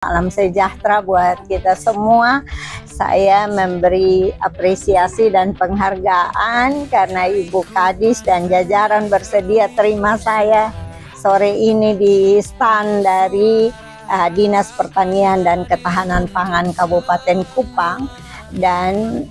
Salam sejahtera buat kita semua. Saya memberi apresiasi dan penghargaan karena Ibu Kadis dan jajaran bersedia terima saya sore ini di stand dari Dinas Pertanian dan Ketahanan Pangan Kabupaten Kupang. Dan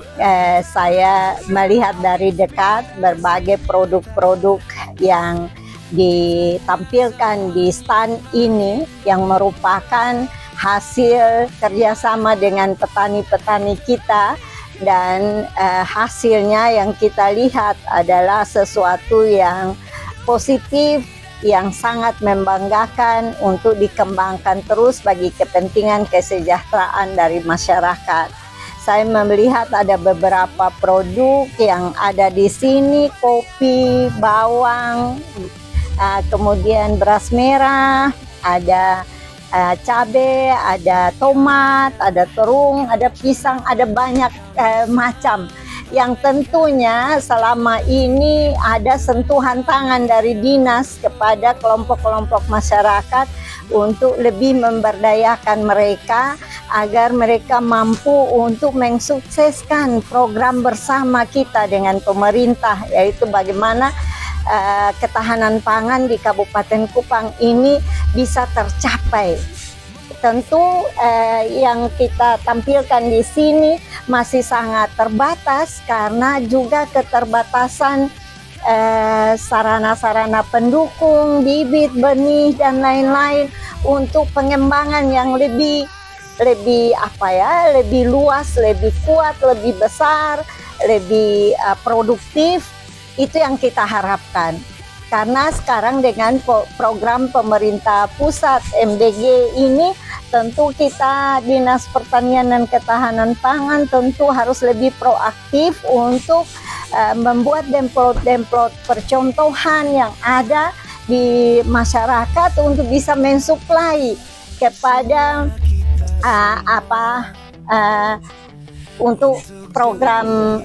saya melihat dari dekat berbagai produk-produk yang ditampilkan di stand ini yang merupakan hasil kerjasama dengan petani-petani kita, dan hasilnya yang kita lihat adalah sesuatu yang positif, yang sangat membanggakan untuk dikembangkan terus bagi kepentingan kesejahteraan dari masyarakat. Saya melihat ada beberapa produk yang ada di sini, kopi, bawang, kemudian beras merah, ada cabai, ada tomat, ada terung, ada pisang, ada banyak macam. Yang tentunya selama ini ada sentuhan tangan dari dinas kepada kelompok-kelompok masyarakat untuk lebih memberdayakan mereka agar mereka mampu untuk mensukseskan program bersama kita dengan pemerintah, yaitu bagaimana ketahanan pangan di Kabupaten Kupang ini bisa tercapai. Tentu yang kita tampilkan di sini masih sangat terbatas karena juga keterbatasan sarana-sarana pendukung, bibit, benih dan lain-lain untuk pengembangan yang lebih luas, lebih kuat, lebih besar, lebih produktif. Itu yang kita harapkan, karena sekarang dengan program pemerintah pusat MDG ini, tentu kita Dinas Pertanian dan Ketahanan Pangan tentu harus lebih proaktif untuk membuat demplot-demplot percontohan yang ada di masyarakat untuk bisa mensuplai kepada untuk program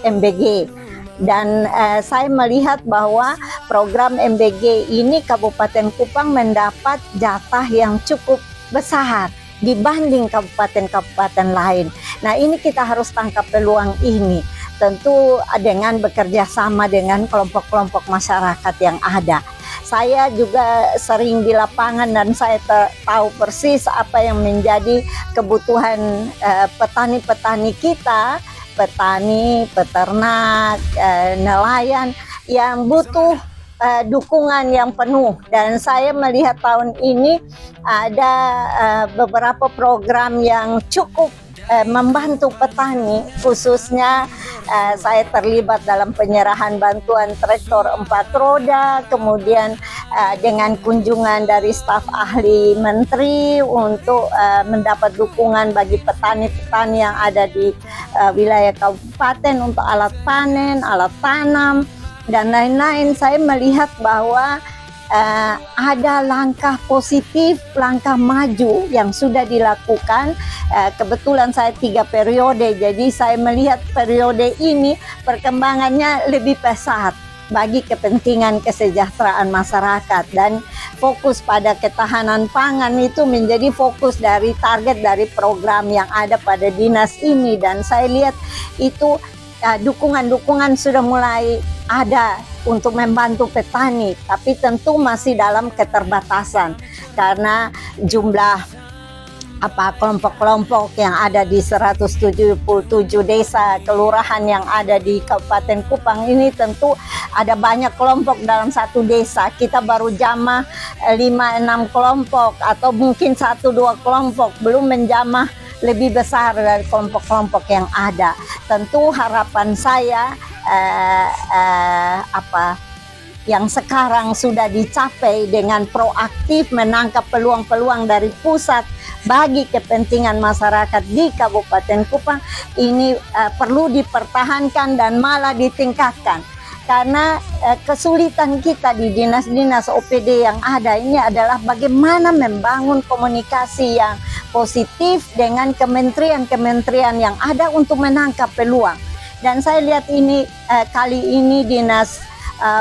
MBG. Dan saya melihat bahwa program MBG ini Kabupaten Kupang mendapat jatah yang cukup besar dibanding kabupaten-kabupaten lain. Nah, ini kita harus tangkap peluang ini, tentu dengan bekerja sama dengan kelompok-kelompok masyarakat yang ada. Saya juga sering di lapangan dan saya tahu persis apa yang menjadi kebutuhan petani-petani kita, petani, peternak, nelayan yang butuh dukungan yang penuh. Dan saya melihat tahun ini ada beberapa program yang cukup membantu petani, khususnya saya terlibat dalam penyerahan bantuan traktor 4 roda, kemudian dengan kunjungan dari staf ahli menteri untuk mendapat dukungan bagi petani-petani yang ada di wilayah kabupaten untuk alat panen, alat tanam, dan lain-lain. Saya melihat bahwa ada langkah positif, langkah maju yang sudah dilakukan. Kebetulan saya 3 periode, jadi saya melihat periode ini perkembangannya lebih pesat bagi kepentingan kesejahteraan masyarakat, dan fokus pada ketahanan pangan itu menjadi fokus dari target dari program yang ada pada dinas ini. Dan saya lihat itu dukungan-dukungan sudah mulai ada untuk membantu petani, tapi tentu masih dalam keterbatasan karena jumlah kelompok-kelompok yang ada di 177 desa kelurahan yang ada di Kabupaten Kupang ini. Tentu ada banyak kelompok dalam satu desa. Kita baru jamah 5-6 kelompok atau mungkin 1-2 kelompok, belum menjamah lebih besar dari kelompok-kelompok yang ada. Tentu harapan saya yang sekarang sudah dicapai dengan proaktif menangkap peluang-peluang dari pusat bagi kepentingan masyarakat di Kabupaten Kupang ini perlu dipertahankan dan malah ditingkatkan. Karena kesulitan kita di dinas-dinas OPD yang ada ini adalah bagaimana membangun komunikasi yang positif dengan kementerian-kementerian yang ada untuk menangkap peluang. Dan saya lihat ini kali ini Dinas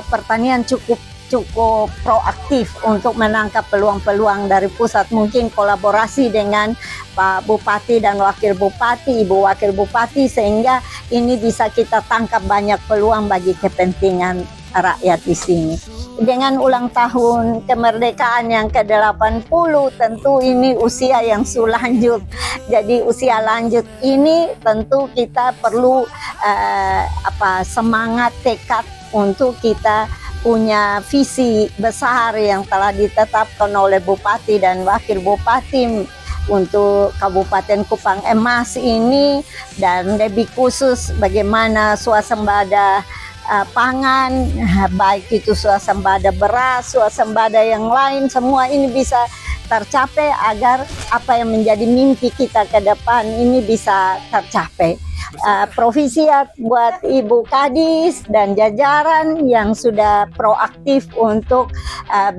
Pertanian cukup cukup proaktif untuk menangkap peluang-peluang dari pusat. Mungkin kolaborasi dengan Pak Bupati dan Wakil Bupati, Ibu Wakil Bupati, sehingga ini bisa kita tangkap banyak peluang bagi kepentingan rakyat di sini. Dengan ulang tahun kemerdekaan yang ke-80, tentu ini usia yang lanjut. Jadi usia lanjut ini tentu kita perlu semangat, tekad untuk kita punya visi besar yang telah ditetapkan oleh Bupati dan Wakil Bupati untuk Kabupaten Kupang Emas ini, dan lebih khusus bagaimana swasembada pangan, baik itu swasembada beras, swasembada yang lain, semua ini bisa tercapai agar apa yang menjadi mimpi kita ke depan ini bisa tercapai. Provisiat buat Ibu Kadis dan jajaran yang sudah proaktif untuk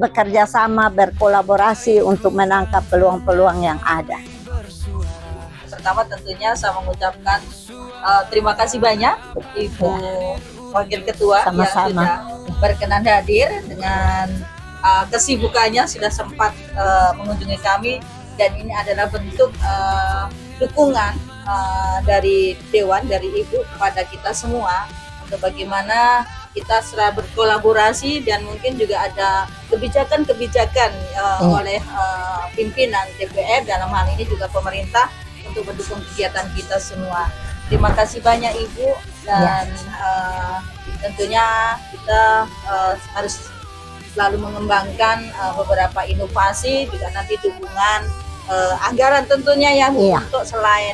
bekerja sama, berkolaborasi untuk menangkap peluang-peluang yang ada. Pertama tentunya saya mengucapkan terima kasih banyak Ibu Wakil Ketua yang sudah berkenan hadir dengan kesibukannya, sudah sempat mengunjungi kami, dan ini adalah bentuk dukungan dari Dewan, dari Ibu kepada kita semua untuk bagaimana kita setelah berkolaborasi, dan mungkin juga ada kebijakan-kebijakan oleh pimpinan DPR, dalam hal ini juga pemerintah, untuk mendukung kegiatan kita semua. Terima kasih banyak Ibu, dan tentunya kita harus selalu mengembangkan beberapa inovasi, juga nanti dukungan anggaran tentunya ya Bu, untuk selain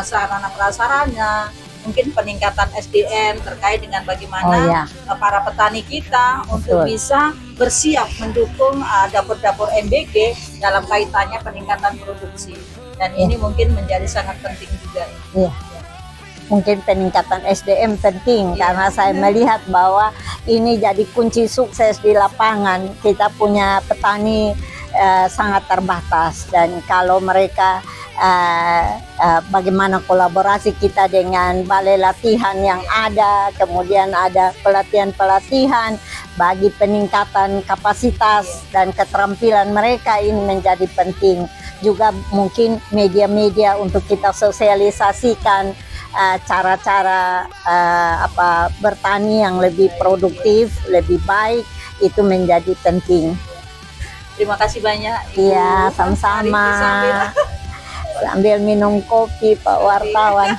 sarana prasarana, mungkin peningkatan SDM terkait dengan bagaimana para petani kita untuk bisa bersiap mendukung dapur-dapur MBG dalam kaitannya peningkatan produksi. Dan ini mungkin menjadi sangat penting juga. Mungkin peningkatan SDM penting, karena saya melihat bahwa ini jadi kunci sukses di lapangan. Kita punya petani sangat terbatas, dan kalau mereka bagaimana kolaborasi kita dengan balai latihan yang ada, kemudian ada pelatihan-pelatihan bagi peningkatan kapasitas dan keterampilan mereka, ini menjadi penting. Juga mungkin media-media untuk kita sosialisasikan cara-cara bertani yang lebih produktif, lebih baik, itu menjadi penting. Terima kasih banyak Ibu. Iya, sama-sama. Sambil minum kopi Pak wartawan.